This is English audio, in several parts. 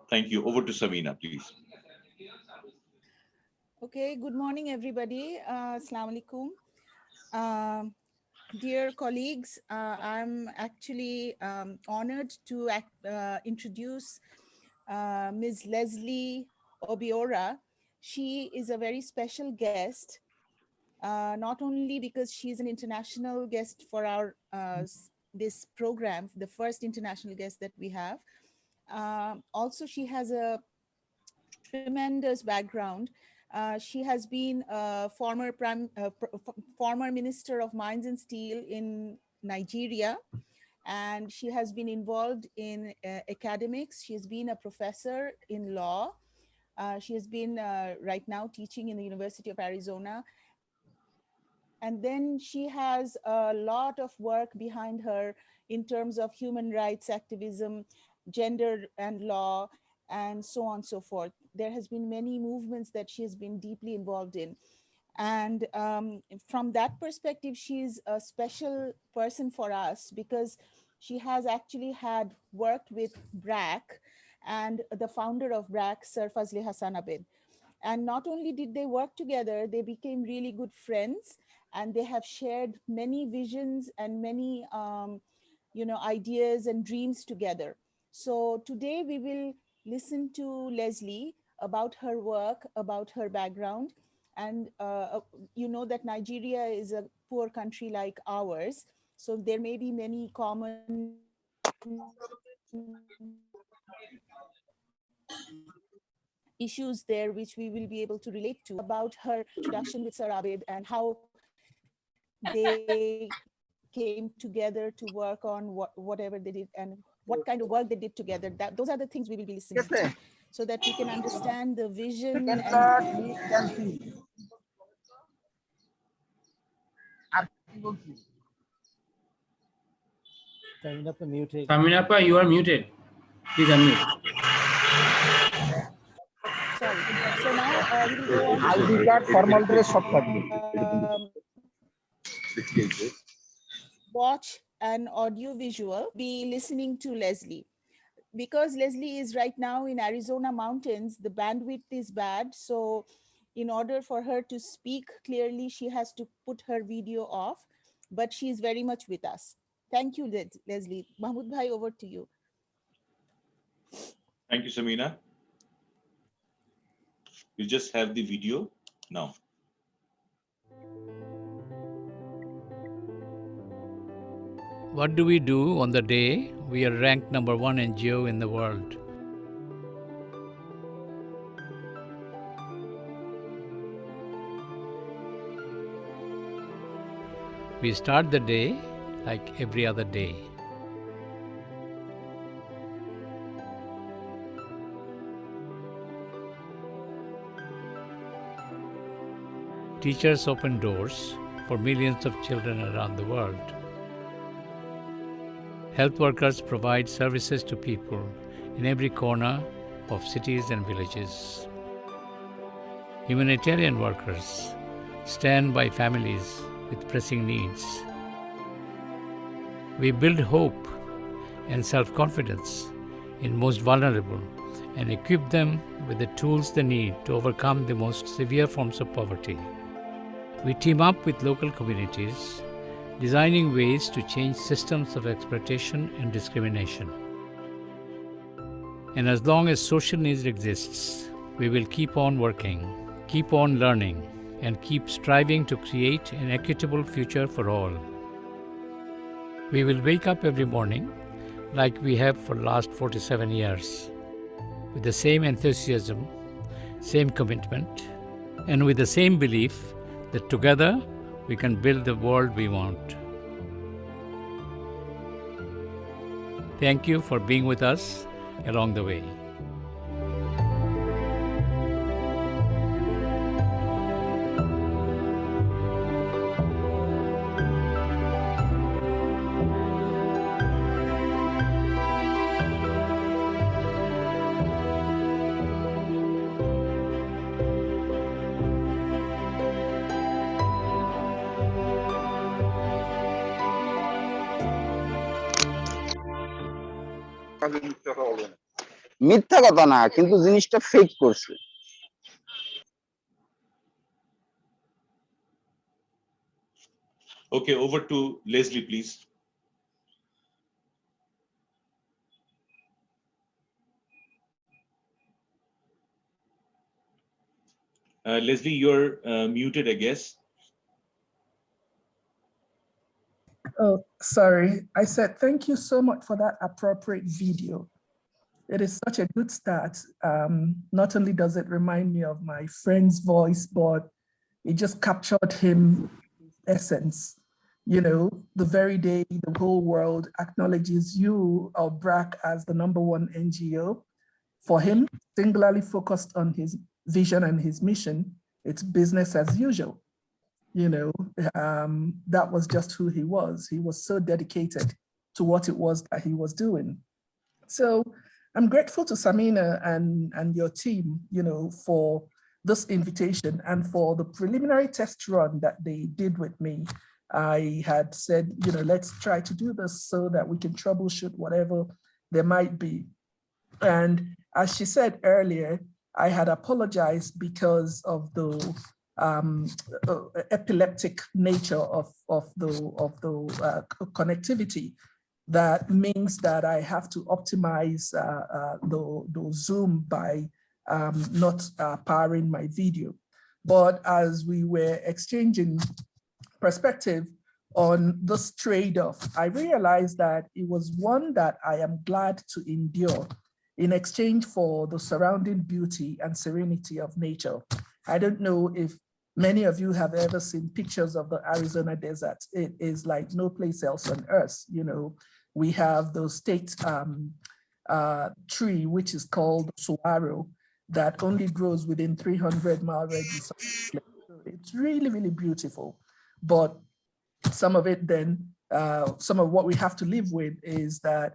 Thank you. Over to Samina, please. Okay, good morning, everybody. Assalamu alaikum. Dear colleagues, I'm actually honored to introduce Ms. Leslye Obiora. She is a very special guest, not only because she's an international guest for our this program, the first international guest that we have. Also, she has a tremendous background. She has been a former Minister of Mines and Steel in Nigeria, and she has been involved in academics. She has been a professor in law. She has been right now teaching in the University of Arizona. And then she has a lot of work behind her in terms of human rights activism, gender and law, and so on and so forth. There has been many movements that she has been deeply involved in. And from that perspective, she's a special person for us because she has actually had worked with BRAC and the founder of BRAC, Sir Fazli Hassan Abed. And not only did they work together, they became really good friends, and they have shared many visions and many ideas and dreams together. So today we will listen to Leslye about her work, about her background. And you know that Nigeria is a poor country like ours. So there may be many common issues there which we will be able to relate to, about her introduction with Sir Abed and how they came together to work on whatever they did and what kind of work they did together. Those are the things we will be listening to so that we can understand the vision and Taminapa, you are muted. Please unmute. sorry. So now we will go on to watch an audio visual, be listening to Leslye. Because Leslye is right now in Arizona mountains, the bandwidth is bad. So in order for her to speak clearly, she has to put her video off, but she is very much with us. Thank you, Leslye. Mahmoud Bhai, over to you. Thank you, Samina. You just have the video now. What do we do on the day we are ranked #1 NGO in the world? We start the day like every other day. Teachers open doors for millions of children around the world. Health workers provide services to people in every corner of cities and villages. Humanitarian workers stand by families with pressing needs. We build hope and self-confidence in most vulnerable and equip them with the tools they need to overcome the most severe forms of poverty. We team up with local communities, designing ways to change systems of exploitation and discrimination. And as long as social needs exists, we will keep on working, keep on learning, and keep striving to create an equitable future for all. We will wake up every morning like we have for the last 47 years, with the same enthusiasm, same commitment, and with the same belief that together we can build the world we want. Thank you for being with us along the way. মিথ্যা কথা না, কিন্তু জিনিসটা fake করছে। Okay, over to Leslye, please. Leslye, you're muted, I guess. Oh, sorry. I said, thank you so much for that appropriate video. It is such a good start. Not only does it remind me of my friend's voice, but it just captured him, his essence. You know, the very day the whole world acknowledges you or BRAC as the #1 NGO, for him, singularly focused on his vision and his mission, it's business as usual. You know, that was just who he was. He was so dedicated to what it was that he was doing. So I'm grateful to Samina and your team, you know, for this invitation and for the preliminary test run that they did with me. I had said, you know, let's try to do this so that we can troubleshoot whatever there might be. And as she said earlier, I had apologized because of the epileptic nature of the connectivity. That means that I have to optimize the Zoom by not powering my video. But as we were exchanging perspective on this trade-off, I realized that it was one that I am glad to endure in exchange for the surrounding beauty and serenity of nature. I don't know if many of you have ever seen pictures of the Arizona desert. It is like no place else on earth, you know. We have the state tree, which is called saguaro, that only grows within 300-mile radius. It's really, really beautiful. But some of it then, some of what we have to live with is that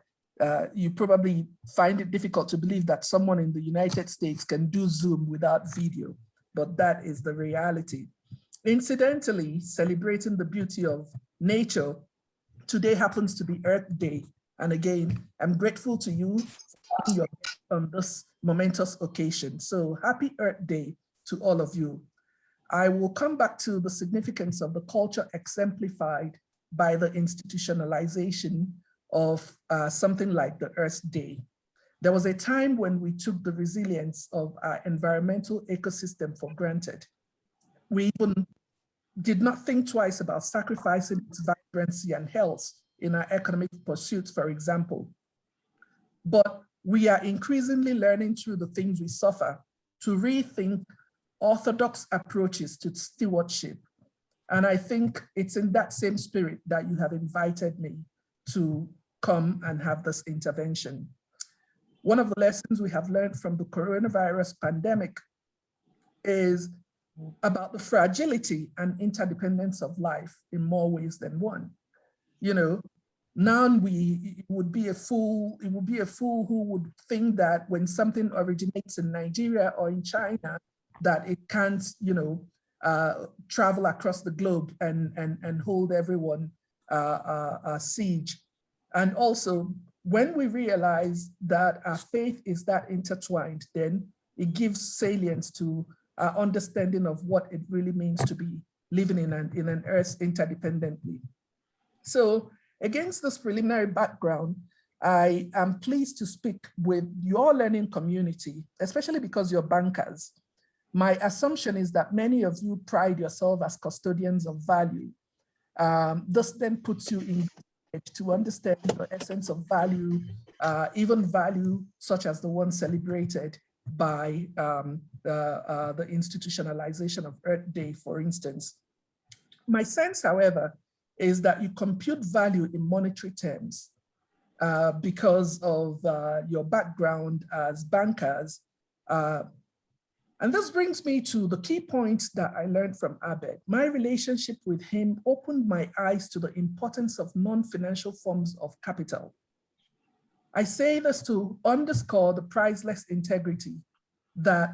you probably find it difficult to believe that someone in the United States can do Zoom without video, but that is the reality. Incidentally, celebrating the beauty of nature, today happens to be Earth Day. And again, I'm grateful to you for your on this momentous occasion. So happy Earth Day to all of you. I will come back to the significance of the culture exemplified by the institutionalization of something like the Earth Day. There was a time when we took the resilience of our environmental ecosystem for granted. We even did not think twice about sacrificing its vibrancy and health in our economic pursuits, for example. But we are increasingly learning through the things we suffer to rethink orthodox approaches to stewardship. And I think it's in that same spirit that you have invited me to come and have this intervention. One of the lessons we have learned from the coronavirus pandemic is about the fragility and interdependence of life in more ways than one. You know, now it would be a fool who would think that when something originates in Nigeria or in China, that it can't, you know, travel across the globe and hold everyone siege. And also, when we realize that our faith is that intertwined, then it gives salience to our understanding of what it really means to be living in an earth interdependently. So against this preliminary background, I am pleased to speak with your learning community, especially because you're bankers. My assumption is that many of you pride yourself as custodians of value. This then puts you in to understand the essence of value, even value such as the one celebrated by the institutionalization of Earth Day, for instance. My sense, however, is that you compute value in monetary terms because of your background as bankers. And this brings me to the key points that I learned from Abed. My relationship with him opened my eyes to the importance of non-financial forms of capital. I say this to underscore the priceless integrity that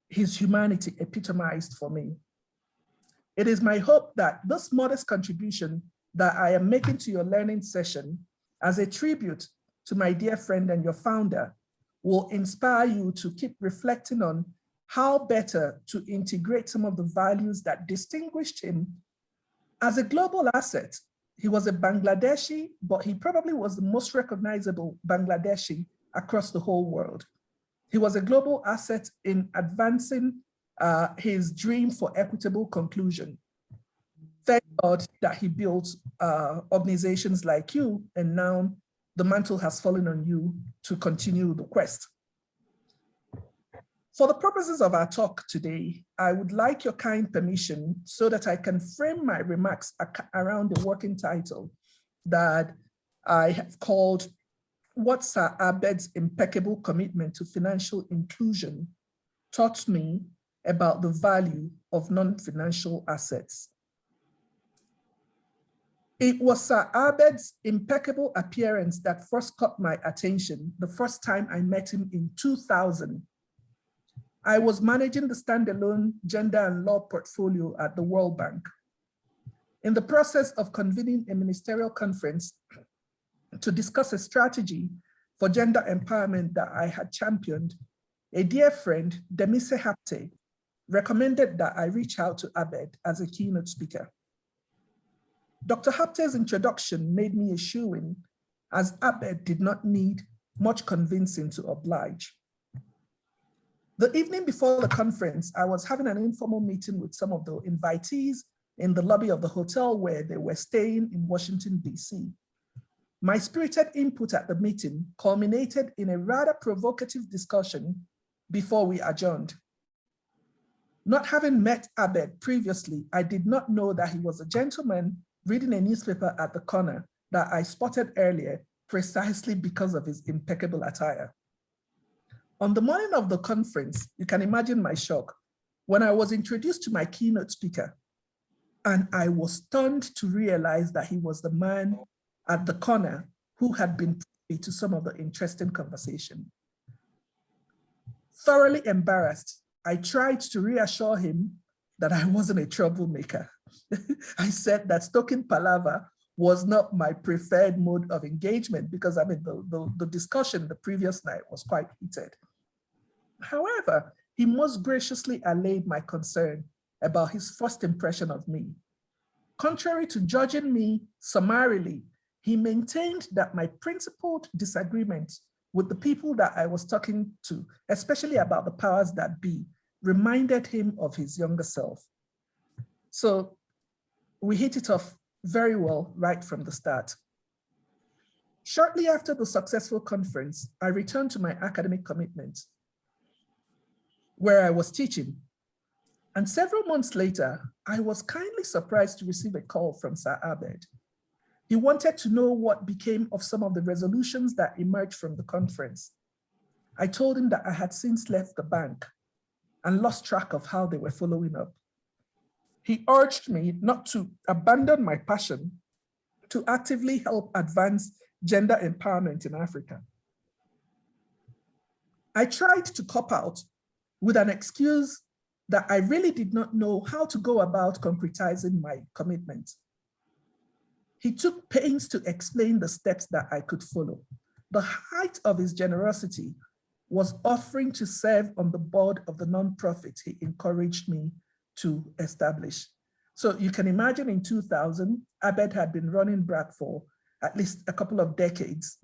his humanity epitomized for me. It is my hope that this modest contribution that I am making to your learning session as a tribute to my dear friend and your founder will inspire you to keep reflecting on how better to integrate some of the values that distinguished him as a global asset. He was a Bangladeshi, but he probably was the most recognizable Bangladeshi across the whole world. He was a global asset in advancing his dream for equitable conclusion. Thank God that he built organizations like you, and now the mantle has fallen on you to continue the quest. For the purposes of our talk today, I would like your kind permission so that I can frame my remarks around the working title that I have called "What Sir Abede's Impeccable Commitment to Financial Inclusion Taught Me About the Value of Non-Financial Assets." It was Sir Abede's impeccable appearance that first caught my attention the first time I met him in 2000. I was managing the standalone gender and law portfolio at the World Bank. In the process of convening a ministerial conference to discuss a strategy for gender empowerment that I had championed, a dear friend, Ms Leslye Amede, recommended that I reach out to Abed as a keynote speaker. Dr. Hapte's introduction made me a shoo-in, as Abed did not need much convincing to oblige. The evening before the conference, I was having an informal meeting with some of the invitees in the lobby of the hotel where they were staying in Washington, D.C. My spirited input at the meeting culminated in a rather provocative discussion before we adjourned. Not having met Abed previously, I did not know that he was a gentleman reading a newspaper at the corner that I spotted earlier precisely because of his impeccable attire. On the morning of the conference, you can imagine my shock when I was introduced to my keynote speaker, and I was stunned to realize that he was the man at the corner who had been privy to some of the interesting conversation. Thoroughly embarrassed, I tried to reassure him that I wasn't a troublemaker. I said that stoking palaver was not my preferred mode of engagement because I mean, the discussion the previous night was quite heated. However, he most graciously allayed my concern about his first impression of me. Contrary to judging me summarily, he maintained that my principled disagreement with the people that I was talking to, especially about the powers that be, reminded him of his younger self. So we hit it off very well right from the start. Shortly after the successful conference, I returned to my academic commitments, where I was teaching. And several months later, I was kindly surprised to receive a call from Sir Abed. He wanted to know what became of some of the resolutions that emerged from the conference. I told him that I had since left the bank and lost track of how they were following up. He urged me not to abandon my passion to actively help advance gender empowerment in Africa. I tried to cop out with an excuse that I really did not know how to go about concretizing my commitment. He took pains to explain the steps that I could follow. The height of his generosity was offering to serve on the board of the nonprofit he encouraged me to establish. So you can imagine in 2000, Abed had been running BRAC for at least a couple of decades.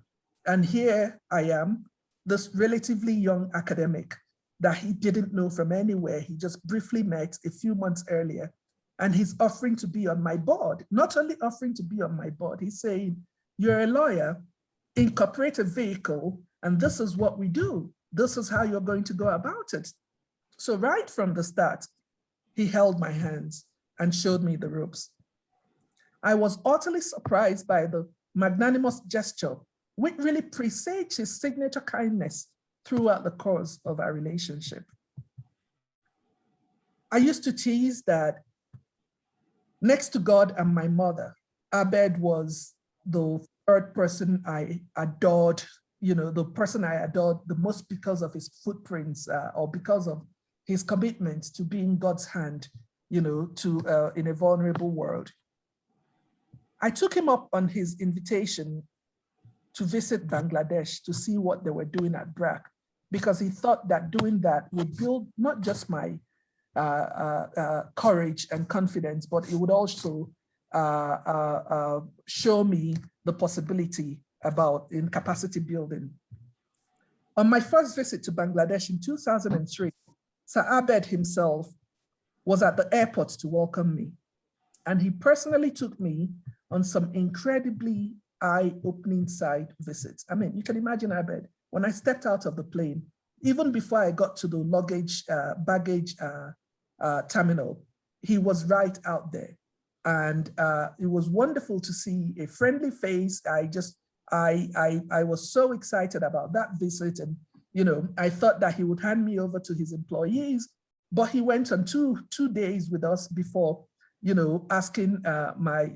And here I am, this relatively young academic that he didn't know from anywhere. He just briefly met a few months earlier, and he's offering to be on my board. Not only offering to be on my board, he's saying, you're a lawyer, incorporate a vehicle, and this is what we do. This is how you're going to go about it. So right from the start, he held my hands and showed me the ropes. I was utterly surprised by the magnanimous gesture, which really presaged his signature kindness throughout the course of our relationship. I used to tease that next to God and my mother, Abed was the third person I adored, the person I adored the most because of his footprints or because of his commitment to being God's hand, in a vulnerable world. I took him up on his invitation to visit Bangladesh to see what they were doing at BRAC. because he thought that doing that would build not just my courage and confidence, but it would also show me the possibility about in capacity building. On my first visit to Bangladesh in 2003, Sir Abed himself was at the airport to welcome me. And he personally took me on some incredibly eye-opening side visits. I mean, you can imagine Abed, when I stepped out of the plane, even before I got to the luggage, baggage terminal, he was right out there. And it was wonderful to see a friendly face. I was so excited about that visit. And, you know, I thought that he would hand me over to his employees, but he went on two days with us before, you know, asking my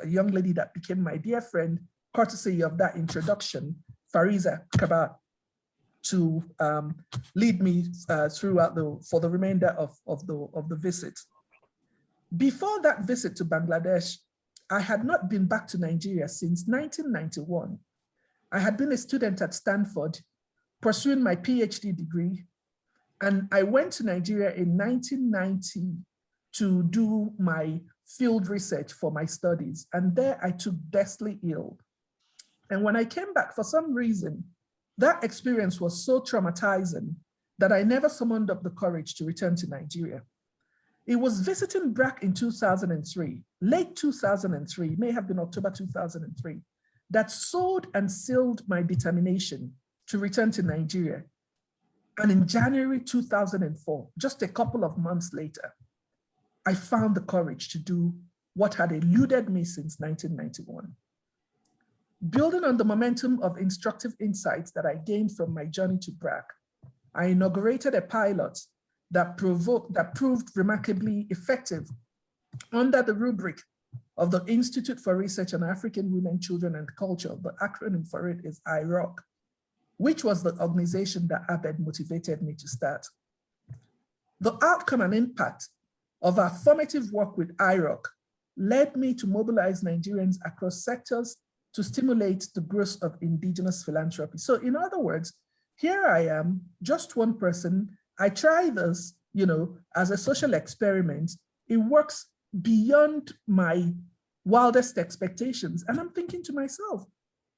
young lady that became my dear friend, courtesy of that introduction, Fariza Kabat, to lead me throughout for the remainder of the visit. Before that visit to Bangladesh, I had not been back to Nigeria since 1991. I had been a student at Stanford, pursuing my PhD degree, and I went to Nigeria in 1990 to do my field research for my studies, and there I took deathly ill. And when I came back, for some reason, that experience was so traumatizing that I never summoned up the courage to return to Nigeria. It was visiting BRAC in 2003, late 2003, may have been October 2003, that sowed and sealed my determination to return to Nigeria. And in January 2004, just a couple of months later, I found the courage to do what had eluded me since 1991. Building on the momentum of instructive insights that I gained from my journey to BRAC, I inaugurated a pilot that proved remarkably effective under the rubric of the Institute for Research on African Women, Children, and Culture. The acronym for it is IROC, which was the organization that Abed motivated me to start. The outcome and impact of our formative work with IROC led me to mobilize Nigerians across sectors to stimulate the growth of indigenous philanthropy. So in other words, here I am, just one person. I try this, you know, as a social experiment. It works beyond my wildest expectations. And I'm thinking to myself,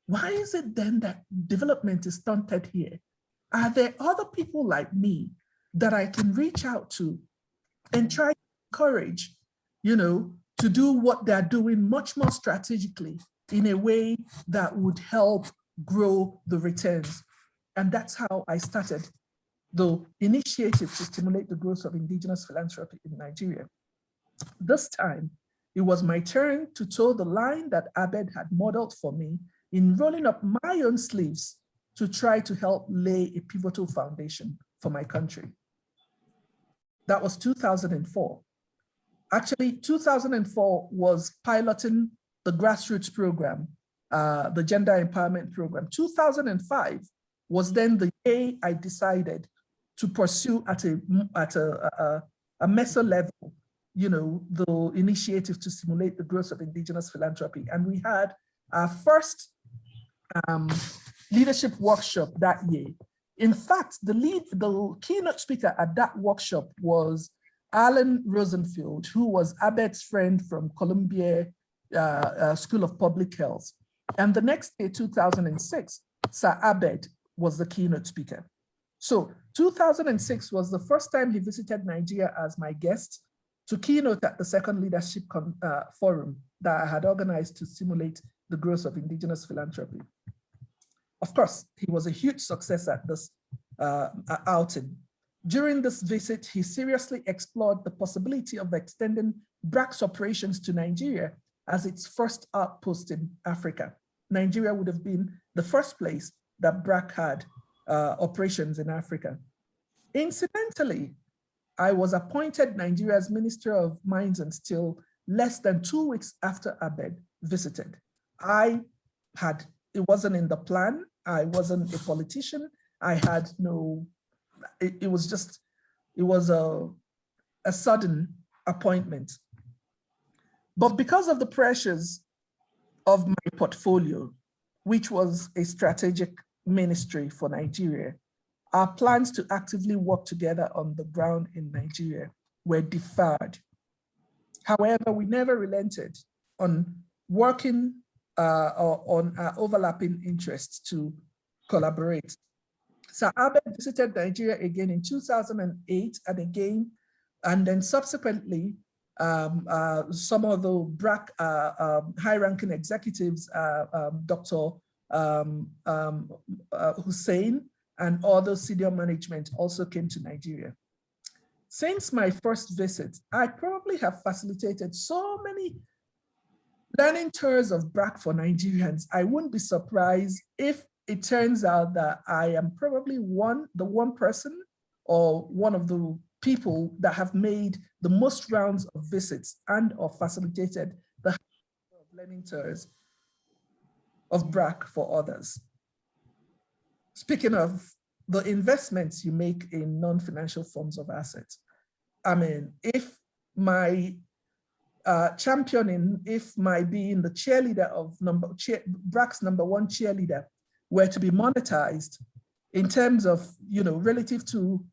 why is it then that development is stunted here? Are there other people like me that I can reach out to and try to encourage, you know, to do what they're doing much more strategically in a way that would help grow the returns? And that's how I started the initiative to stimulate the growth of indigenous philanthropy in Nigeria. This time, it was my turn to toe the line that Abed had modeled for me in rolling up my own sleeves to try to help lay a pivotal foundation for my country. That was 2004. Actually, 2004 was piloting the grassroots program, the gender empowerment program. 2005 was then the year I decided to pursue at a meso level, you know, the initiative to stimulate the growth of indigenous philanthropy. And we had our first leadership workshop that year. In fact, the keynote speaker at that workshop was Alan Rosenfield, who was Abed's friend from Columbia School of Public Health. And the next day, 2006, Sir Abed was the keynote speaker. So 2006 was the first time he visited Nigeria as my guest to keynote at the second leadership forum that I had organized to stimulate the growth of indigenous philanthropy. Of course, he was a huge success at this outing. During this visit, he seriously explored the possibility of extending BRAC's operations to Nigeria as its first outpost in Africa. Nigeria would have been the first place that BRAC had operations in Africa. Incidentally, I was appointed Nigeria's Minister of Mines and Steel less than 2 weeks after Abed visited. It wasn't in the plan. I wasn't a politician. I had no, it was a sudden appointment. But because of the pressures of my portfolio, which was a strategic ministry for Nigeria, our plans to actively work together on the ground in Nigeria were deferred. However, we never relented on working on our overlapping interests to collaborate. Sir Abed visited Nigeria again in 2008 and again, and then subsequently, some of the BRAC high-ranking executives, Dr. Hussein and other senior management also came to Nigeria. Since my first visit, I probably have facilitated so many learning tours of BRAC for Nigerians. I wouldn't be surprised if it turns out that I am probably the one person or one of the people that have made the most rounds of visits and or facilitated the learning tours of BRAC for others. Speaking of the investments you make in non-financial forms of assets, I mean, if my championing, if my being the cheerleader of BRAC's #1 cheerleader were to be monetized in terms of, relative to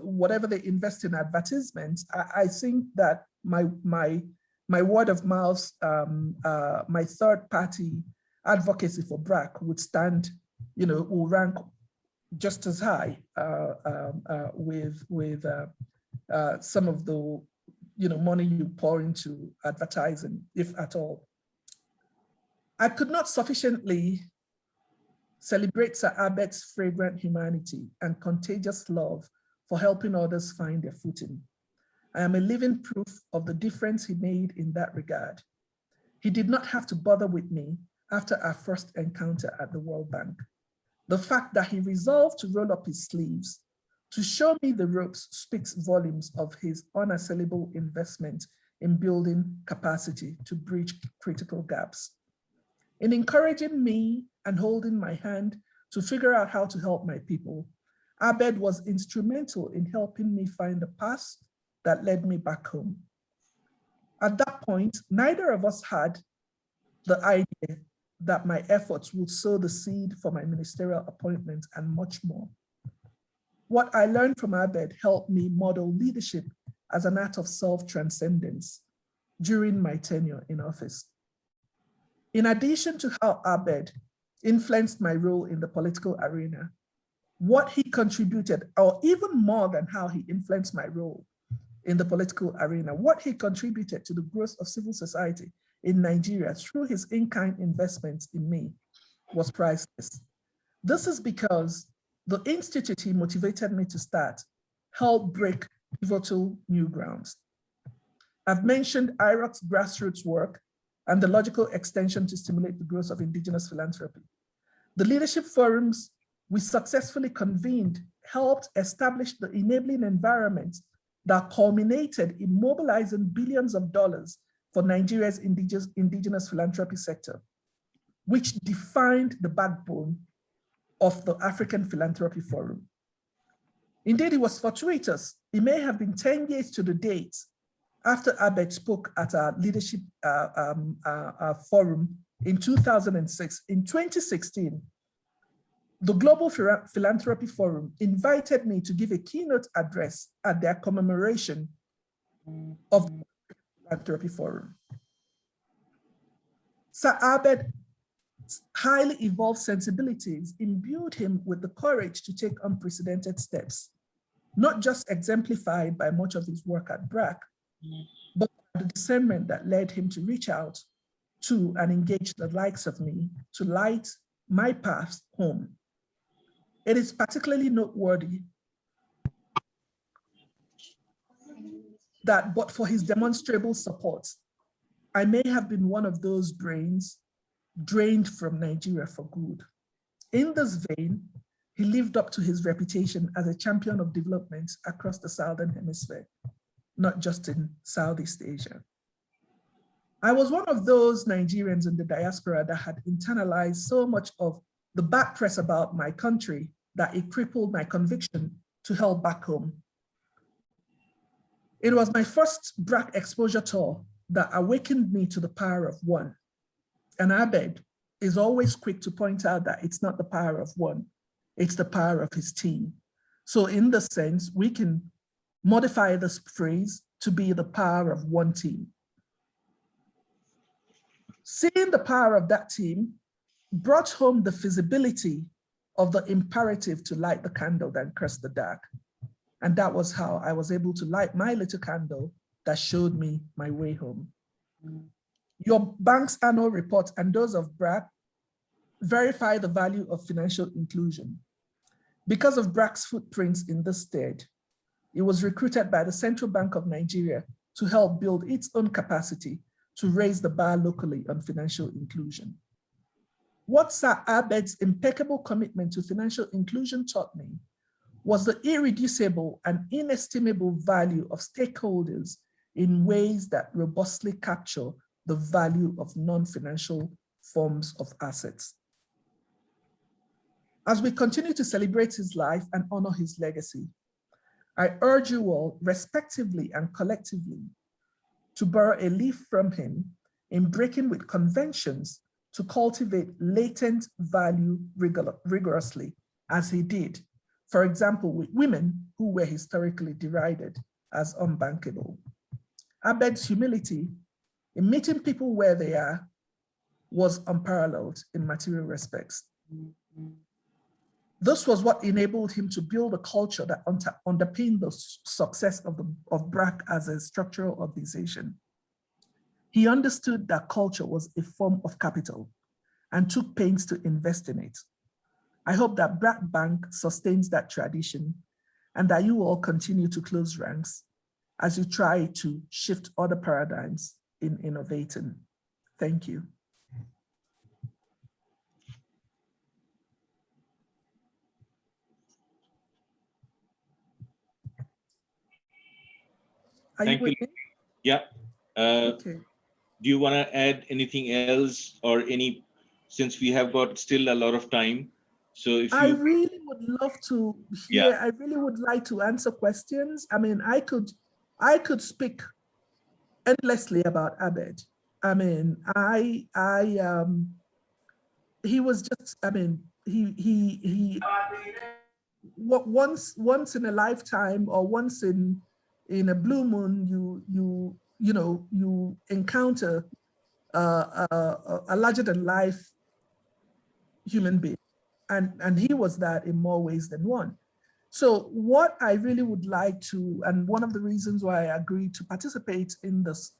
whatever they invest in advertisements, I think that my word of mouth, my third party advocacy for BRAC would stand, will rank just as high with some of the money you pour into advertising, if at all. I could not sufficiently celebrate Sir Abed's fragrant humanity and contagious love for helping others find their footing. I am a living proof of the difference he made in that regard. He did not have to bother with me after our first encounter at the World Bank. The fact that he resolved to roll up his sleeves to show me the ropes speaks volumes of his unassailable investment in building capacity to bridge critical gaps. In encouraging me and holding my hand to figure out how to help my people, Abed was instrumental in helping me find the path that led me back home. At that point, neither of us had the idea that my efforts would sow the seed for my ministerial appointment and much more. What I learned from Abed helped me model leadership as an act of self-transcendence during my tenure in office. In addition to how Abed influenced my role in the political arena, what he contributed, or even more than how he influenced my role in the political arena, what he contributed to the growth of civil society in Nigeria through his in-kind investments in me was priceless. This is because the institute he motivated me to start helped break pivotal new grounds. I've mentioned IROC's grassroots work and the logical extension to stimulate the growth of indigenous philanthropy. The leadership forums we successfully convened helped establish the enabling environment that culminated in mobilizing billions of dollars for Nigeria's indigenous philanthropy sector, which defined the backbone of the African Philanthropy Forum. Indeed, it was fortuitous. It may have been 10 years to the date after Abed spoke at our leadership forum in 2006. In 2016, the Global Philanthropy Forum invited me to give a keynote address at their commemoration of the Philanthropy Forum. Sir Abed's highly evolved sensibilities imbued him with the courage to take unprecedented steps, not just exemplified by much of his work at BRAC, but the discernment that led him to reach out to and engage the likes of me to light my path home. It is particularly noteworthy that, but for his demonstrable support, I may have been one of those brains drained from Nigeria for good. In this vein, he lived up to his reputation as a champion of development across the Southern Hemisphere, not just in Southeast Asia. I was one of those Nigerians in the diaspora that had internalized so much of the bad press about my country that it crippled my conviction to help back home. It was my first BRAC exposure tour that awakened me to the power of one. And Abed is always quick to point out that it's not the power of one, it's the power of his team. So in the sense, we can modify this phrase to be the power of one team. Seeing the power of that team brought home the feasibility of the imperative to light the candle that cursed the dark. And that was how I was able to light my little candle that showed me my way home. Your bank's annual report and those of BRAC verify the value of financial inclusion. Because of BRAC's footprints in this state, it was recruited by the Central Bank of Nigeria to help build its own capacity to raise the bar locally on financial inclusion. What Sir Abed's impeccable commitment to financial inclusion taught me was the irreducible and inestimable value of stakeholders in ways that robustly capture the value of non-financial forms of assets. As we continue to celebrate his life and honor his legacy, I urge you all, respectively and collectively, to borrow a leaf from him in breaking with conventions to cultivate latent value rigorously, as he did, for example, with women who were historically derided as unbankable. Abed's humility in meeting people where they are was unparalleled in material respects. This was what enabled him to build a culture that underpinned the success of BRAC as a structural organization. He understood that culture was a form of capital and took pains to invest in it. I hope that BRAC Bank sustains that tradition and that you all continue to close ranks as you try to shift other paradigms in innovating. Thank you. Thank you. Yeah. Okay. Do you want to add anything else or any, since we have got still a lot of time? So if I you really would love to hear, yeah. I really would like to answer questions. I mean, I could speak endlessly about Abed. I mean, he was just, I mean, once in a lifetime or once in a blue moon, you encounter a larger than life human being. And he was that in more ways than one. So what I really would like to, and one of the reasons why I agreed to participate in this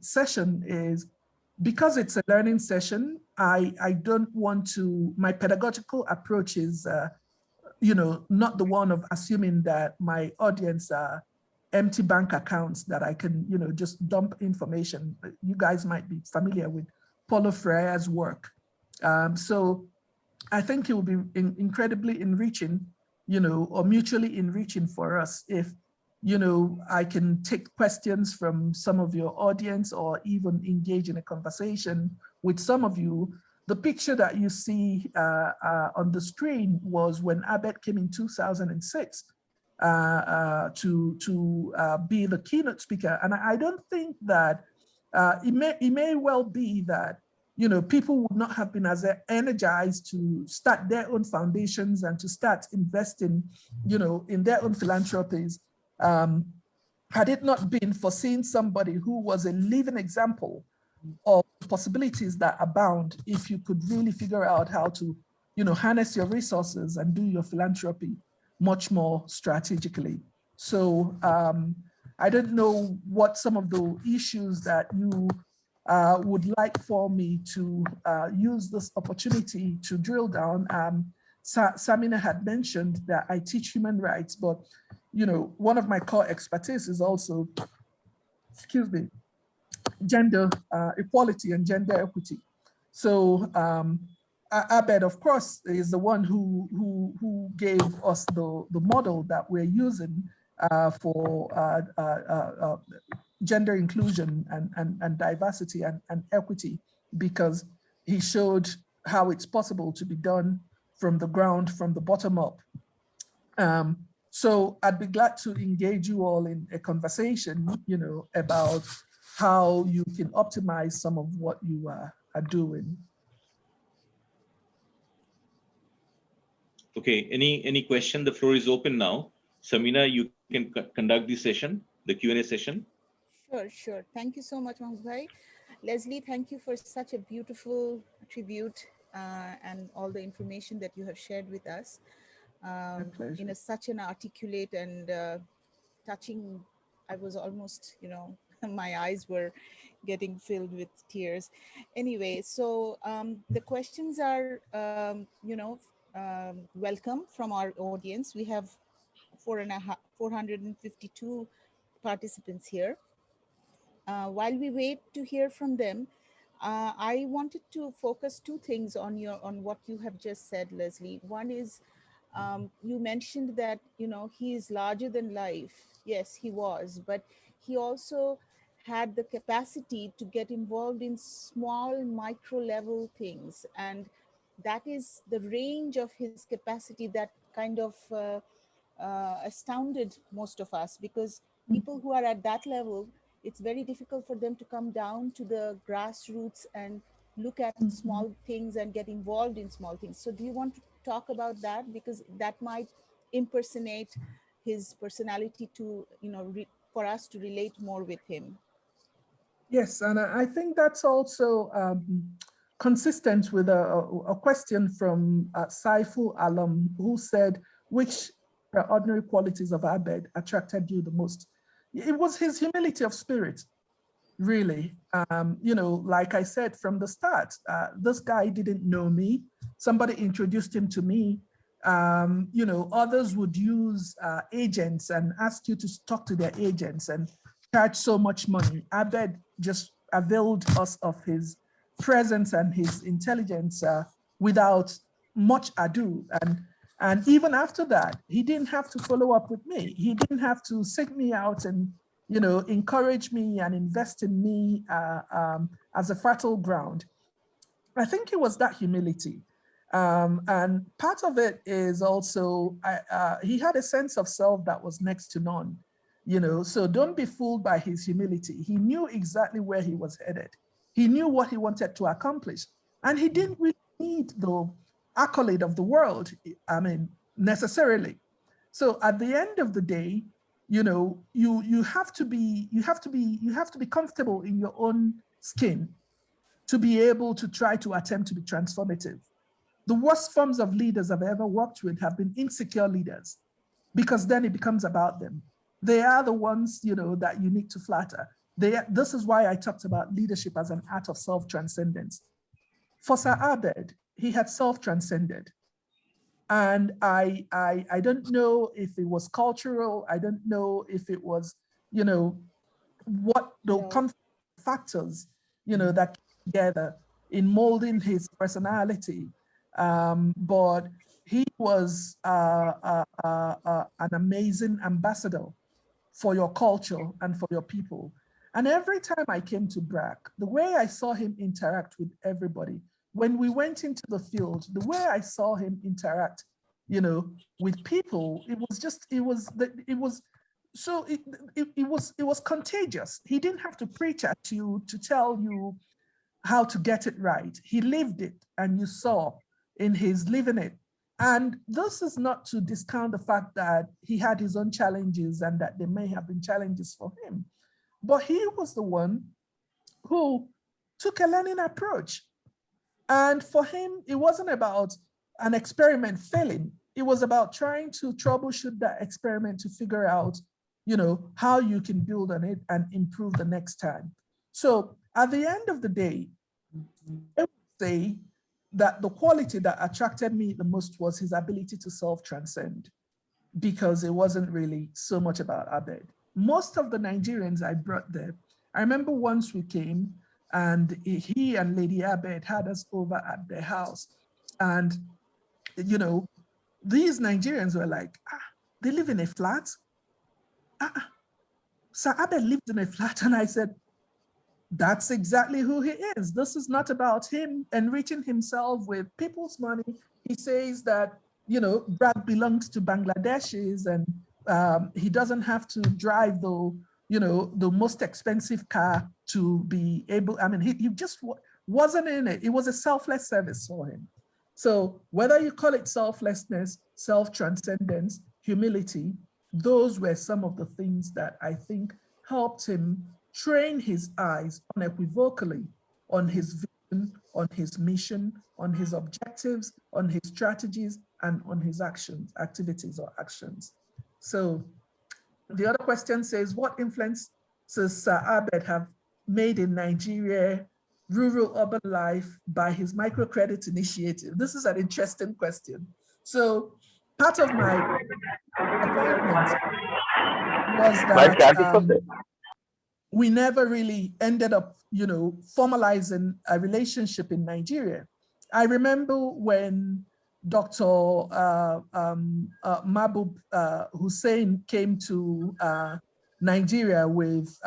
session is because it's a learning session, I don't want to, my pedagogical approach is, not the one of assuming that my audience are empty bank accounts that I can, just dump information. You guys might be familiar with Paulo Freire's work. So I think it will be incredibly enriching, or mutually enriching for us if, I can take questions from some of your audience or even engage in a conversation with some of you. The picture that you see on the screen was when Abed came in 2006 to be the keynote speaker. And I don't think that it may well be that people would not have been as energized to start their own foundations and to start investing, in their own philanthropies, had it not been for seeing somebody who was a living example of possibilities that abound if you could really figure out how to, harness your resources and do your philanthropy much more strategically. So I don't know what some of the issues that you would like for me to use this opportunity to drill down. Samina had mentioned that I teach human rights, but one of my core expertise is also, gender equality and gender equity. So Abed, of course, is the one who gave us the model that we're using for gender inclusion and diversity and equity, because he showed how it's possible to be done from the ground, from the bottom up. So I'd be glad to engage you all in a conversation, about how you can optimize some of what you are doing. Okay, any question? The floor is open now. Samina, you can conduct the session, the Q&A session. Sure, sure. Thank you so much, Mahmoud Bhai. Leslye, thank you for such a beautiful tribute and all the information that you have shared with us My in pleasure. such an articulate and touching. I was almost, my eyes were getting filled with tears. Anyway, so the questions are, welcome from our audience. We have 452 participants here. While we wait to hear from them, I wanted to focus two things on what you have just said, Leslye. One is you mentioned that he is larger than life. Yes, he was, but he also had the capacity to get involved in small micro level things, and that is the range of his capacity that kind of astounded most of us, because people who are at that level, it's very difficult for them to come down to the grassroots and look at Mhm. small things and get involved in small things. So do you want to talk about that, because that might impersonate his personality to for us to relate more with him? Yes, and I think that's also consistent with a question from Saiful Alam, who said, which ordinary qualities of Abed attracted you the most? It was his humility of spirit, really. Like I said from the start, this guy didn't know me. Somebody introduced him to me. Others would use agents and ask you to talk to their agents and charge so much money. Abed just availed us of his presence and his intelligence without much ado. And even after that, he didn't have to follow up with me. He didn't have to seek me out and encourage me and invest in me as a fertile ground. I think it was that humility. And part of it is also, he had a sense of self that was next to none, so don't be fooled by his humility. He knew exactly where he was headed. He knew what he wanted to accomplish. And he didn't really need the accolade of the world, necessarily. So at the end of the day, you have to be comfortable in your own skin to be able to try to attempt to be transformative. The worst forms of leaders I've ever worked with have been insecure leaders, because then it becomes about them. They are the ones, that you need to flatter. This is why I talked about leadership as an art of self-transcendence. For Sir Abed, he had self-transcended. And I don't know if it was cultural. I don't know if it was, what the factors, that came together in molding his personality. But he was an amazing ambassador for your culture and for your people. And every time I came to BRAC, the way I saw him interact with everybody, when we went into the field, the way I saw him interact, with people, it was contagious. He didn't have to preach at you to tell you how to get it right. He lived it, and you saw in his living it. And this is not to discount the fact that he had his own challenges and that there may have been challenges for him. But he was the one who took a learning approach. And for him, it wasn't about an experiment failing. It was about trying to troubleshoot that experiment to figure out, how you can build on it and improve the next time. So at the end of the day, I would say that the quality that attracted me the most was his ability to self-transcend, because it wasn't really so much about Abed. Most of the Nigerians I brought there, I remember once we came and he and Lady Abed had us over at their house. And, these Nigerians were like, they live in a flat? Sir Abed lived in a flat. And I said, that's exactly who he is. This is not about him enriching himself with people's money. He says that, BRAC belongs to Bangladeshis, and he doesn't have to drive the most expensive car to be able, he just wasn't in it. It was a selfless service for him. So whether you call it selflessness, self-transcendence, humility, those were some of the things that I think helped him train his eyes unequivocally on his vision, on his mission, on his objectives, on his strategies, and on his actions, activities or actions. So the other question says, what influences Sir Abed have made in Nigeria rural urban life by his microcredit initiative? This is an interesting question. So part of my appointment was that we never really ended up, formalizing a relationship in Nigeria. I remember when Dr. Mahbub Hussein came to Nigeria with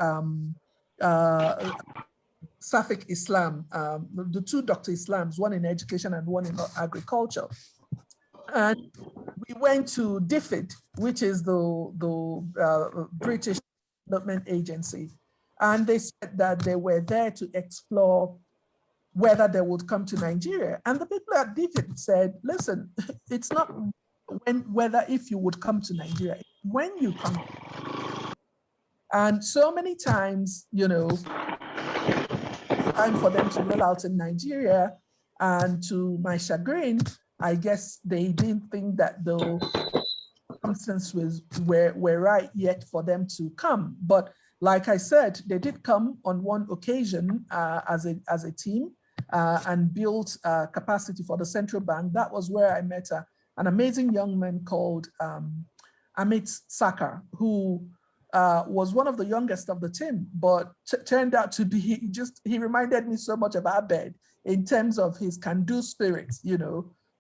Safik Islam, the two Dr. Islams, one in education and one in agriculture. And we went to DFID, which is the British Development Agency. And they said that they were there to explore whether they would come to Nigeria. And the people at DFID said, listen, it's not whether if you would come to Nigeria, it's when you come. And so many times, time for them to roll out in Nigeria. And to my chagrin, I guess they didn't think that the circumstances were right yet for them to come. But like I said, they did come on one occasion as a team and built capacity for the central bank. That was where I met an amazing young man called Amit Saka, who was one of the youngest of the team, but turned out to be, he reminded me so much of Abed in terms of his can-do spirit,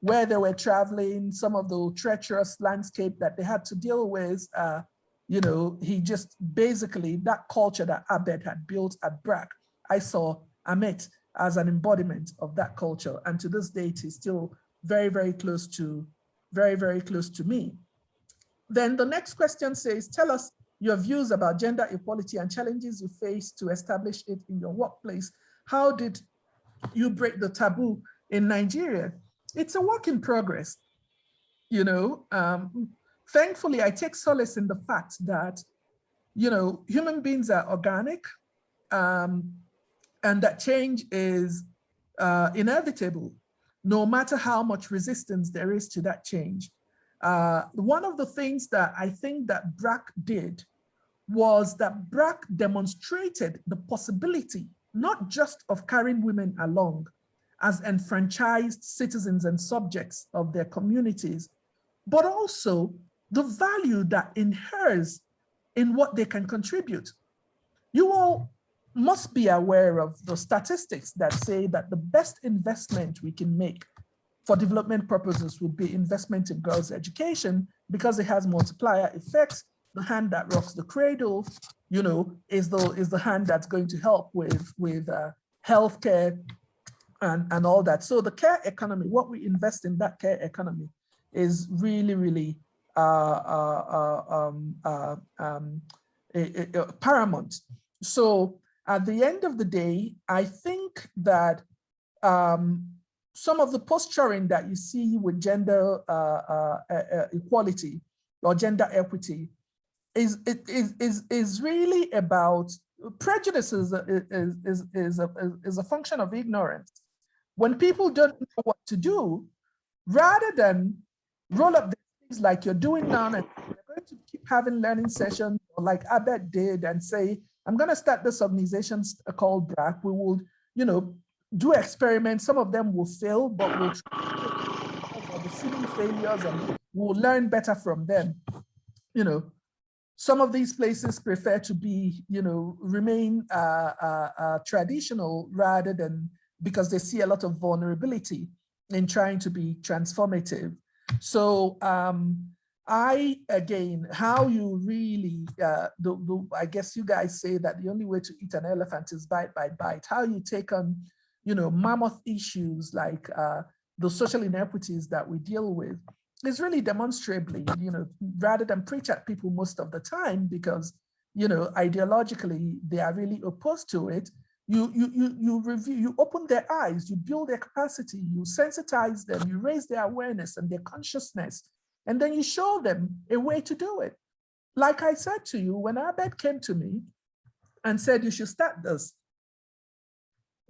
where they were traveling, some of the treacherous landscape that they had to deal with. He just basically, that culture that Abed had built at BRAC, I saw Amit as an embodiment of that culture. And to this date, he's still very, very close to me. Then the next question says, tell us your views about gender equality and challenges you face to establish it in your workplace. How did you break the taboo in Nigeria? It's a work in progress. Thankfully, I take solace in the fact that, human beings are organic, and that change is inevitable, no matter how much resistance there is to that change. One of the things that I think that BRAC did was that BRAC demonstrated the possibility, not just of carrying women along as enfranchised citizens and subjects of their communities, but also the value that inheres in what they can contribute. You all must be aware of the statistics that say that the best investment we can make for development purposes would be investment in girls' education, because it has multiplier effects. The hand that rocks the cradle, is the hand that's going to help with healthcare and all that. So the care economy, what we invest in that care economy, is really, really paramount. So at the end of the day, I think that some of the posturing that you see with gender equality or gender equity is really about prejudices. Is a function of ignorance. When people don't know what to do, rather than roll up the sleeves like you're doing now, and you're going to keep having learning sessions, or like Abed did, and say, I'm going to start this organization called BRAC. We will, do experiments. Some of them will fail, but we'll try the silly failures and we'll learn better from them. Some of these places prefer to be, remain traditional rather than, because they see a lot of vulnerability in trying to be transformative. So how you really, I guess you guys say that the only way to eat an elephant is bite by bite. How you take on, mammoth issues like the social inequities that we deal with is really demonstrably, rather than preach at people most of the time, because, ideologically they are really opposed to it. you review, you open their eyes, you build their capacity, you sensitize them, you raise their awareness and their consciousness, and then you show them a way to do it. Like I said to you, when Abed came to me and said, you should start this,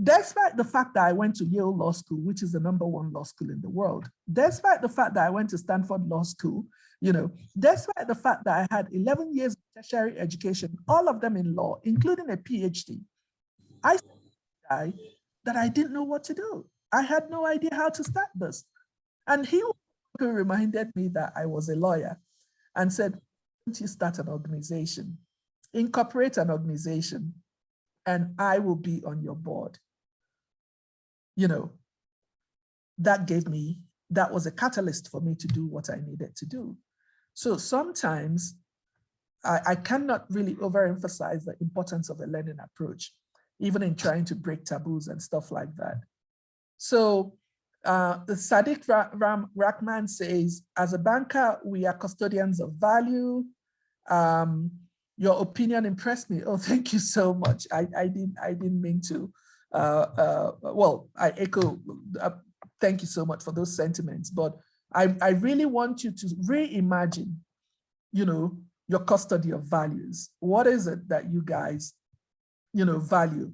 despite the fact that I went to Yale Law School, which is the #1 law school in the world, despite the fact that I went to Stanford Law School, despite the fact that I had 11 years of tertiary education, all of them in law, including a PhD, I said that I didn't know what to do. I had no idea how to start this. And he reminded me that I was a lawyer and said, why don't you start an organization, incorporate an organization, and I will be on your board. That was a catalyst for me to do what I needed to do. So sometimes I cannot really overemphasize the importance of a learning approach, even in trying to break taboos and stuff like that. So the Sadiq Rahman says, as a banker, we are custodians of value. Your opinion impressed me. Oh, thank you so much. I didn't mean to. Well, I echo, thank you so much for those sentiments, but I really want you to reimagine, your custody of values. What is it that you guys, value?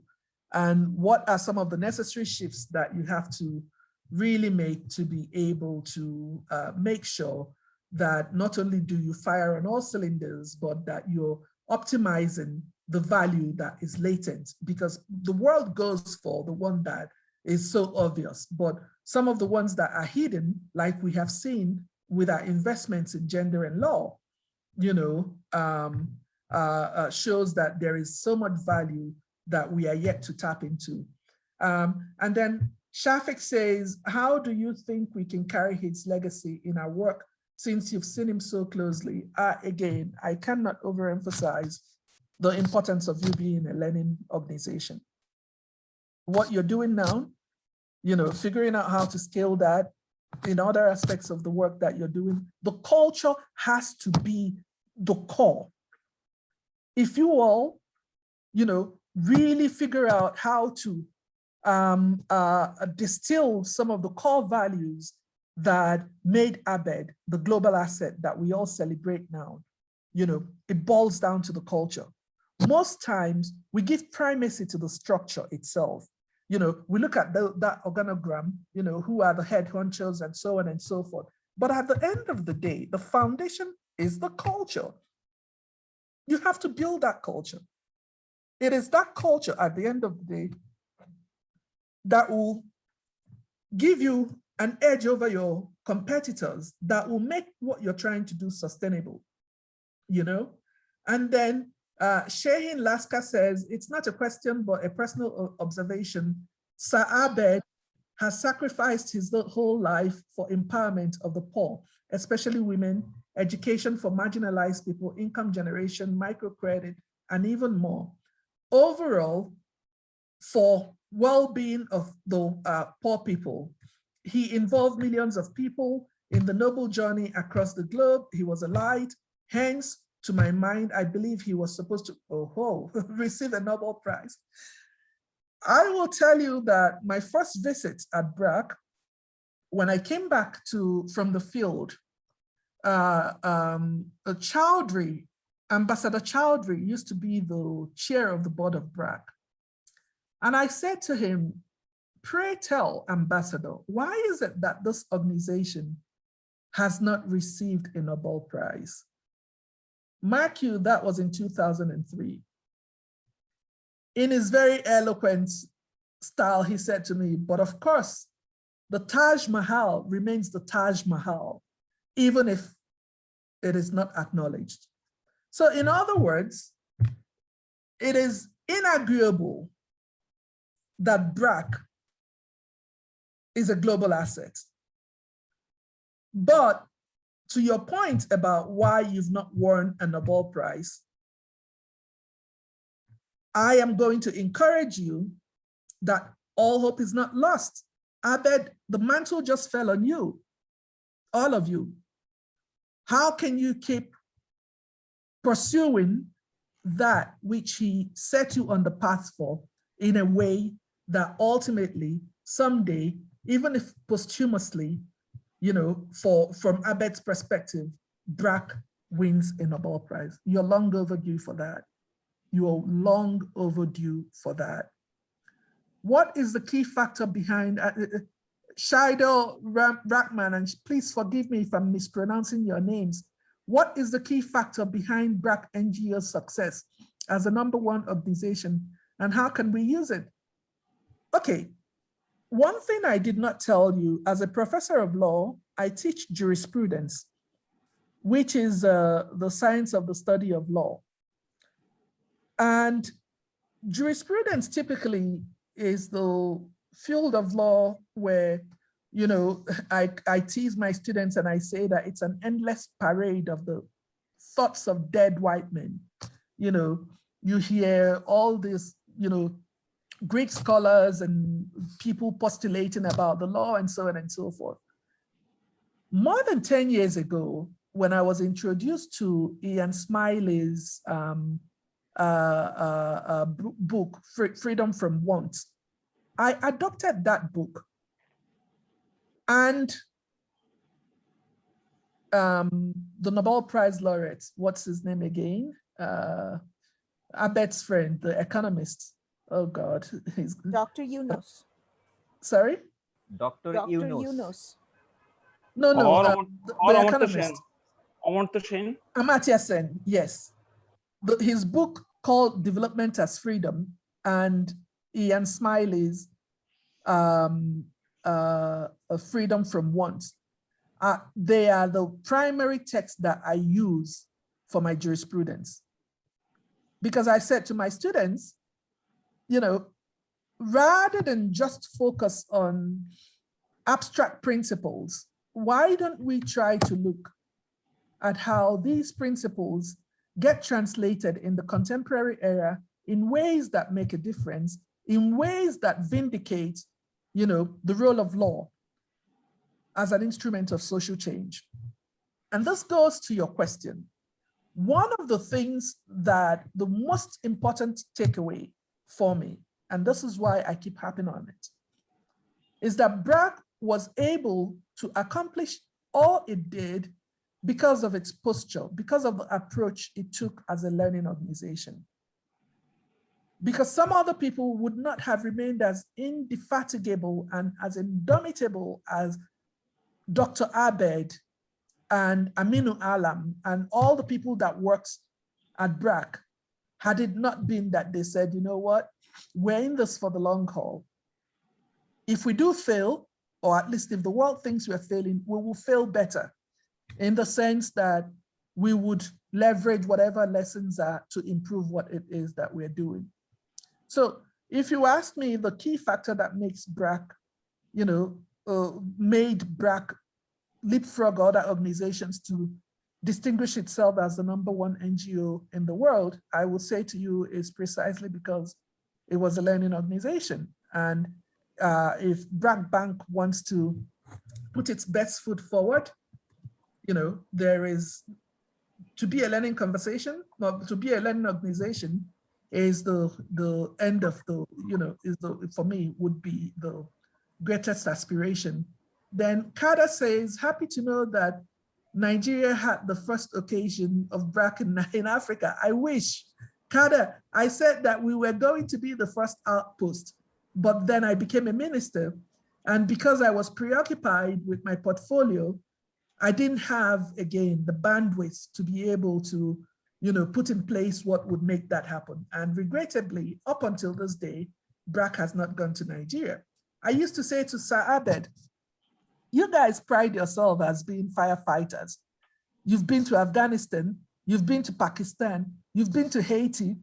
And what are some of the necessary shifts that you have to really make to be able to make sure that not only do you fire on all cylinders, but that you're optimizing the value that is latent, because the world goes for the one that is so obvious, but some of the ones that are hidden, like we have seen with our investments in gender and law, shows that there is so much value that we are yet to tap into. And then Shafik says, how do you think we can carry his legacy in our work since you've seen him so closely? Again, I cannot overemphasize the importance of you being a learning organization. What you're doing now, figuring out how to scale that in other aspects of the work that you're doing, the culture has to be the core. If you all, really figure out how to distill some of the core values that made Abed the global asset that we all celebrate now, it boils down to the culture. Most times we give primacy to the structure itself. We look at that organogram, who are the head honchos and so on and so forth. But at the end of the day, the foundation is the culture. You have to build that culture. It is that culture at the end of the day that will give you an edge over your competitors, that will make what you're trying to do sustainable, And then Shehin Laska says, it's not a question, but a personal observation. Sir Abed has sacrificed his whole life for empowerment of the poor, especially women, education for marginalized people, income generation, microcredit, and even more. Overall, for well-being of the poor people, he involved millions of people in the noble journey across the globe. He was a light, hence, to my mind, I believe he was supposed to receive a Nobel Prize. I will tell you that my first visit at BRAC, when I came back from the field, Chowdhury, Ambassador Chowdhury used to be the chair of the board of BRAC. And I said to him, pray tell, Ambassador, why is it that this organization has not received a Nobel Prize? Mark you, that was in 2003. In his very eloquent style, he said to me, but of course, the Taj Mahal remains the Taj Mahal, even if it is not acknowledged. So in other words, it is inarguable that BRAC is a global asset. But to your point about why you've not won a Nobel Prize, I am going to encourage you that all hope is not lost. Abed, the mantle just fell on you, all of you. How can you keep pursuing that which he set you on the path for in a way that ultimately, someday, even if posthumously, you know, from Abede's perspective, BRAC wins a Nobel Prize. You're long overdue for that. You are long overdue for that. What is the key factor behind Shido Rackman, and please forgive me if I'm mispronouncing your names. What is the key factor behind BRAC NGO's success as a #1 organization, and how can we use it? Okay, one thing I did not tell you, as a professor of law, I teach jurisprudence, which is the science of the study of law. And jurisprudence typically is the field of law where, you know, I tease my students and I say that it's an endless parade of the thoughts of dead white men. You know, you hear all this, you know, Greek scholars and people postulating about the law and so on and so forth. More than 10 years ago, when I was introduced to Ian Smiley's book, Freedom from Want, I adopted that book. And the Nobel Prize laureate, what's his name again? Abede's friend, the economist. Oh God, he's Dr. Yunus. Sorry? Dr. Dr. Yunus. Yunus. No, the economist. Amartya Sen. Amartya Sen, yes. His book called Development as Freedom and Ian Smiley's Freedom from Want. They are the primary texts that I use for my jurisprudence. Because I said to my students, you know, rather than just focus on abstract principles, why don't we try to look at how these principles get translated in the contemporary era in ways that make a difference, in ways that vindicate, you know, the role of law as an instrument of social change. And this goes to your question. One of the things that the most important takeaway for me, and this is why I keep harping on it, is that BRAC was able to accomplish all it did because of its posture, because of the approach it took as a learning organization. Because some other people would not have remained as indefatigable and as indomitable as Dr. Abed and Aminu Alam and all the people that worked at BRAC, had it not been that they said, you know what, we're in this for the long haul. If we do fail, or at least if the world thinks we're failing, we will fail better, in the sense that we would leverage whatever lessons are to improve what it is that we're doing. So if you ask me the key factor that makes BRAC, you know, made BRAC leapfrog other organizations to distinguish itself as the #1 NGO in the world, I will say to you is precisely because it was a learning organization. And if BRAC Bank wants to put its best foot forward, you know, there is, to be a learning conversation, to be a learning organization is the end of the, you know, is the, for me, would be the greatest aspiration. Then Kada says, happy to know that Nigeria had the first occasion of BRAC in Africa. I wish. Kada, I said that we were going to be the first outpost, but then I became a minister. And because I was preoccupied with my portfolio, I didn't have, again, the bandwidth to be able to, you know, put in place what would make that happen. And regrettably, up until this day, BRAC has not gone to Nigeria. I used to say to Sir Abed, you guys pride yourself as being firefighters. You've been to Afghanistan, you've been to Pakistan, you've been to Haiti.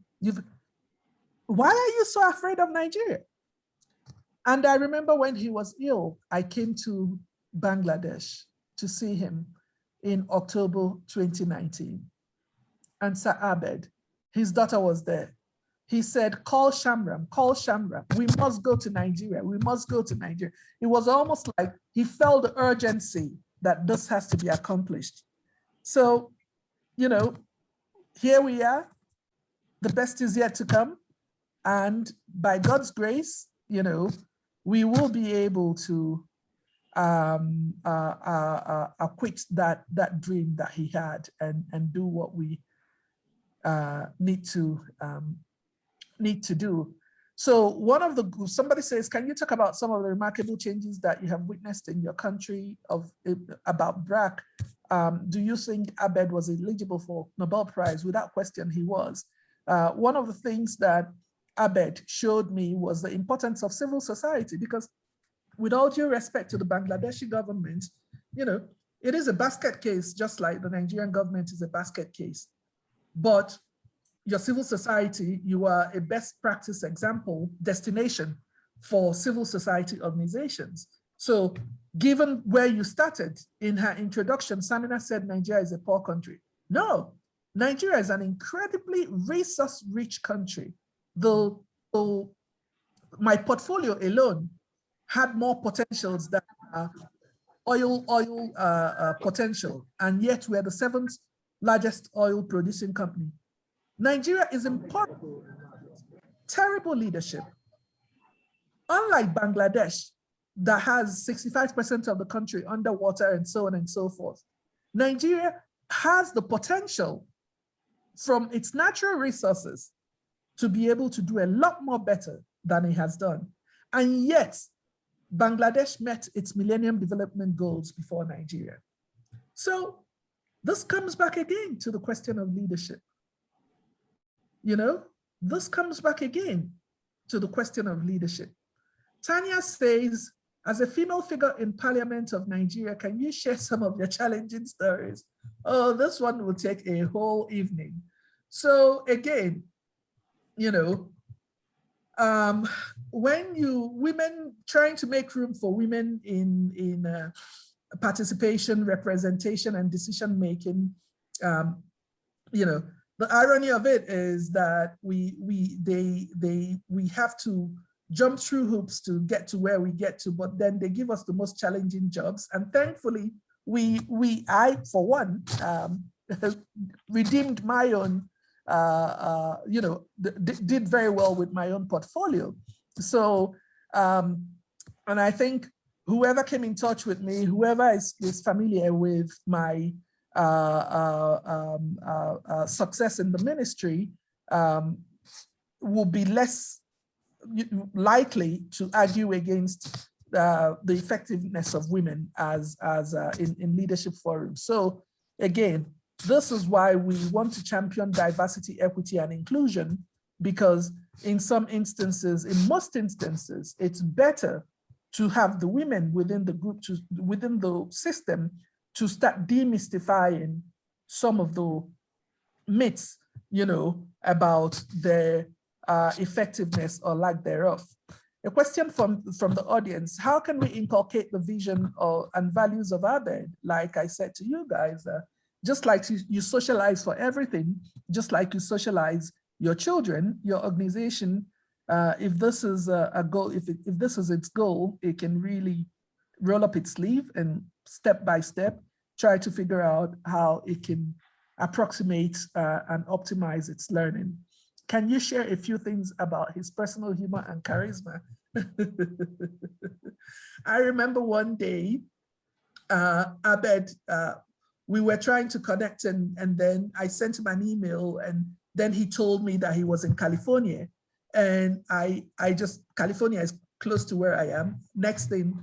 Why are you so afraid of Nigeria? And I remember when he was ill, I came to Bangladesh to see him in October 2019. And Sir Abed, his daughter was there. He said, call Shamram, we must go to Nigeria, we must go to Nigeria. It was almost like he felt the urgency that this has to be accomplished. So, you know, here we are, the best is yet to come. And by God's grace, you know, we will be able to acquit that dream that he had and do what we need to do. So somebody says, can you talk about some of the remarkable changes that you have witnessed in your country about BRAC? Do you think Abed was eligible for Nobel Prize? Without question, he was. One of the things that Abed showed me was the importance of civil society, because with all due respect to the Bangladeshi government, you know, it is a basket case, just like the Nigerian government is a basket case. But your civil society, you are a best practice example destination for civil society organizations. So given where you started in her introduction, Samina said Nigeria is a poor country. No, Nigeria is an incredibly resource-rich country. Though my portfolio alone had more potentials than oil potential, and yet we're the 7th largest oil producing company. Nigeria is important. Terrible leadership. Unlike Bangladesh, that has 65% of the country underwater and so on and so forth, Nigeria has the potential from its natural resources to be able to do a lot more better than it has done. And yet, Bangladesh met its Millennium Development Goals before Nigeria. So this comes back again to the question of leadership. You know, this comes back again to the question of leadership. Tanya says, as a female figure in Parliament of Nigeria, can you share some of your challenging stories? Oh, this one will take a whole evening. So again, you know, when women trying to make room for women in participation, representation, and decision making, you know, the irony of it is that we have to jump through hoops to get to where we get to, but then they give us the most challenging jobs. And thankfully, I for one, redeemed my own, you know, did very well with my own portfolio. So, and I think whoever came in touch with me, whoever is familiar with my success in the ministry, will be less likely to argue against the effectiveness of women as in leadership forums. So again, this is why we want to champion diversity, equity, and inclusion, because in some instances, in most instances, it's better to have the women within the group, within the system, to start demystifying some of the myths, you know, about their effectiveness or lack thereof. A question from the audience: how can we inculcate the vision and values of Abed? Like I said to you guys, just like you socialize for everything, just like you socialize your children, your organization, if this is a goal, if this is its goal, it can really roll up its sleeve and step by step try to figure out how it can approximate and optimize its learning. Can you share a few things about his personal humor and charisma? I remember one day, Abed, we were trying to connect, and then I sent him an email, and then he told me that he was in California. And California is close to where I am. Next thing,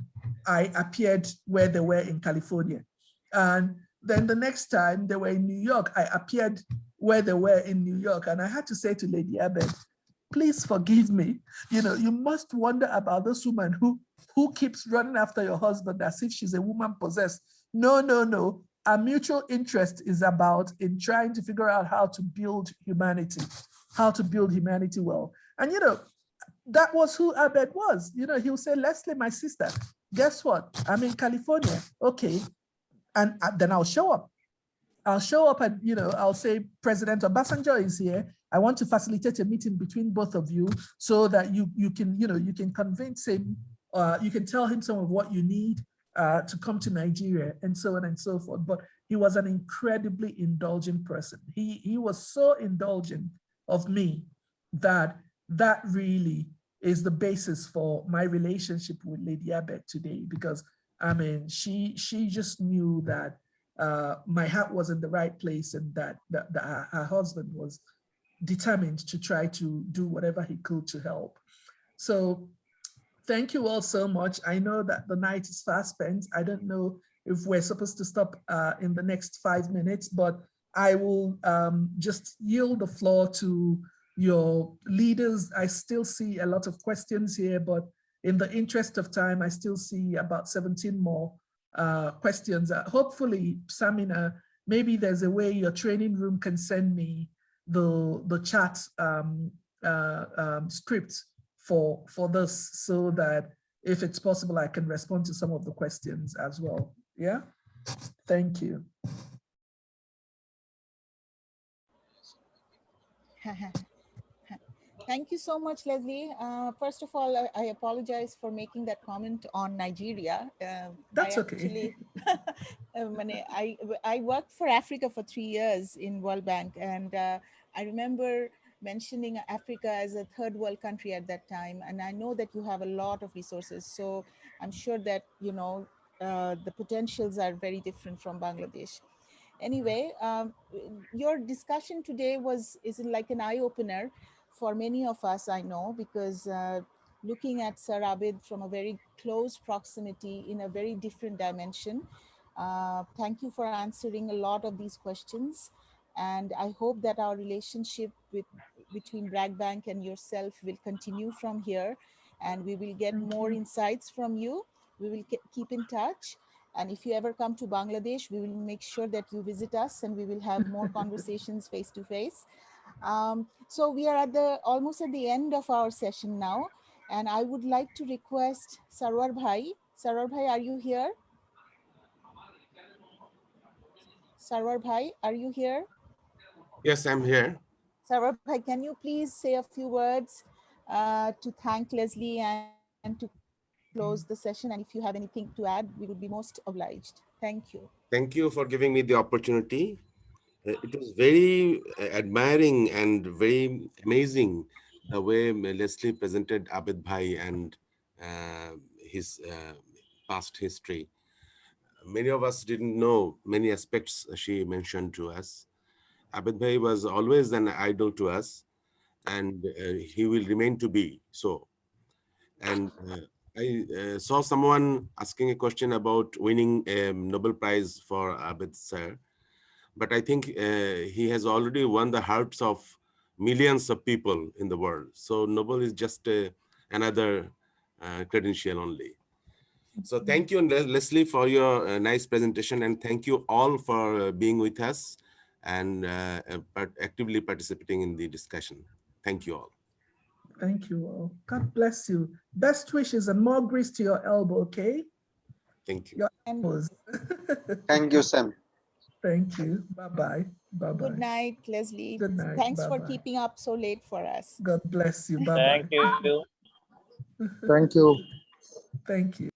I appeared where they were in California. And then the next time they were in New York, I appeared where they were in New York. And I had to say to Lady Abed, please forgive me. You know, you must wonder about this woman who keeps running after your husband as if she's a woman possessed. No, no, no. Our mutual interest is about in trying to figure out how to build humanity well. And, you know, that was who Abed was. You know, he'll say, Leslye, my sister, guess what? I'm in California. Okay. And then I'll show up. And, you know, I'll say, President Obasanjo is here. I want to facilitate a meeting between both of you so that you can, you know, you can convince him, you can tell him some of what you need to come to Nigeria, and so on and so forth. But he was an incredibly indulgent person. He was so indulgent of me that that really is the basis for my relationship with Lady Abed today, because I mean, she just knew that my heart was in the right place, and that her husband was determined to try to do whatever he could to help. So thank you all so much. I know that the night is fast spent. I don't know if we're supposed to stop in the next 5 minutes, but I will just yield the floor to your leaders. I still see a lot of questions here, but in the interest of time, I still see about 17 more questions. Hopefully, Samina, maybe there's a way your training room can send me the chat script for this, so that if it's possible, I can respond to some of the questions as well. Yeah, thank you. Thank you so much, Leslye. First of all, I apologize for making that comment on Nigeria. That's I okay. actually, I worked for Africa for 3 years in World Bank, and I remember mentioning Africa as a third world country at that time. And I know that you have a lot of resources, so I'm sure that, you know, the potentials are very different from Bangladesh. Anyway, your discussion today is like an eye-opener for many of us, I know, because looking at Sir Abid from a very close proximity in a very different dimension. Thank you for answering a lot of these questions. And I hope that our relationship between BRAC Bank and yourself will continue from here, and we will get more insights from you. We will keep in touch. And if you ever come to Bangladesh, we will make sure that you visit us, and we will have more conversations face to face. So we are almost at the end of our session now. And I would like to request Sarwar Bhai. Sarwar Bhai, are you here? Sarwar Bhai, are you here? Yes, I'm here. Sarwar Bhai, can you please say a few words to thank Leslye and to close the session? And if you have anything to add, we would be most obliged. Thank you. Thank you for giving me the opportunity. It was very admiring and very amazing the way Leslye presented Abid Bhai and his past history. Many of us didn't know many aspects she mentioned to us. Abid Bhai was always an idol to us, and he will remain to be so. And I saw someone asking a question about winning a Nobel Prize for Abid sir, but I think he has already won the hearts of millions of people in the world. So Nobel is just another credential only. So thank you, Leslye, for your nice presentation, and thank you all for being with us and actively participating in the discussion. Thank you all. Thank you all. God bless you. Best wishes and more grace to your elbow, okay? Thank you. Your elbows. Thank you, Sam. Thanye. You. Bye-bye. Bye-bye. Good night, Leslye. Good night. Thanks for Bye-bye. keeping up so late for us. God bless you. Bye-bye. Thank you. Thank you. Thank you.